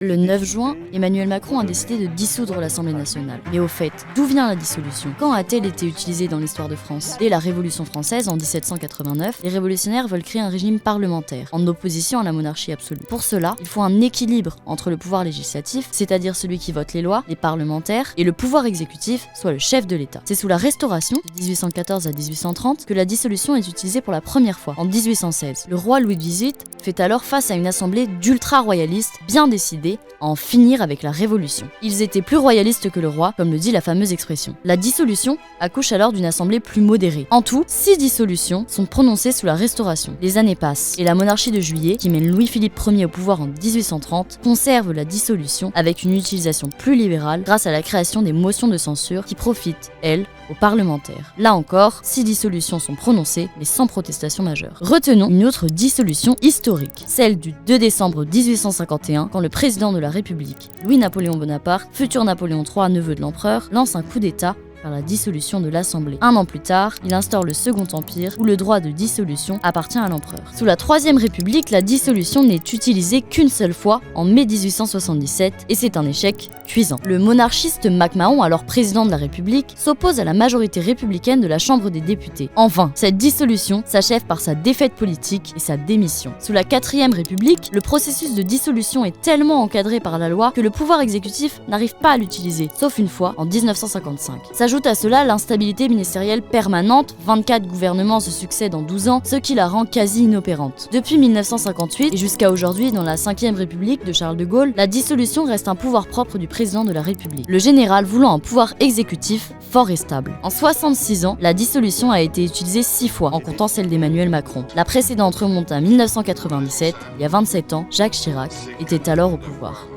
Le 9 juin, Emmanuel Macron a décidé de dissoudre l'Assemblée nationale. Mais au fait, d'où vient la dissolution? Quand a-t-elle été utilisée dans l'histoire de France? Dès la Révolution française, en 1789, les révolutionnaires veulent créer un régime parlementaire, en opposition à la monarchie absolue. Pour cela, il faut un équilibre entre le pouvoir législatif, c'est-à-dire celui qui vote les lois, les parlementaires, et le pouvoir exécutif, soit le chef de l'État. C'est sous la Restauration, de 1814 à 1830, que la dissolution est utilisée pour la première fois, en 1816. Le roi Louis XVIII fait alors face à une assemblée d'ultra-royalistes bien décidés à en finir avec la Révolution. Ils étaient plus royalistes que le roi, comme le dit la fameuse expression. La dissolution accouche alors d'une assemblée plus modérée. En tout, 6 dissolutions sont prononcées sous la Restauration. Les années passent, et la monarchie de Juillet, qui mène Louis-Philippe Ier au pouvoir en 1830, conserve la dissolution avec une utilisation plus libérale grâce à la création des motions de censure qui profitent, elles, aux parlementaires. Là encore, 6 dissolutions sont prononcées, mais sans protestation majeure. Retenons une autre dissolution historique, celle du 2 décembre 1851, quand le président de la République, Louis-Napoléon Bonaparte, futur Napoléon III, neveu de l'empereur, lance un coup d'État par la dissolution de l'Assemblée. Un an plus tard, il instaure le Second Empire, où le droit de dissolution appartient à l'empereur. Sous la Troisième République, la dissolution n'est utilisée qu'une seule fois, en mai 1877, et c'est un échec cuisant. Le monarchiste MacMahon, alors président de la République, s'oppose à la majorité républicaine de la Chambre des députés. Enfin, cette dissolution s'achève par sa défaite politique et sa démission. Sous la Quatrième République, le processus de dissolution est tellement encadré par la loi que le pouvoir exécutif n'arrive pas à l'utiliser, sauf une fois, en 1955. S'ajoute à cela l'instabilité ministérielle permanente, 24 gouvernements se succèdent en 12 ans, ce qui la rend quasi inopérante. Depuis 1958 et jusqu'à aujourd'hui, dans la 5e République de Charles de Gaulle, la dissolution reste un pouvoir propre du président de la République, le général voulant un pouvoir exécutif fort et stable. En 66 ans, la dissolution a été utilisée 6 fois, en comptant celle d'Emmanuel Macron. La précédente remonte à 1997, il y a 27 ans, Jacques Chirac était alors au pouvoir.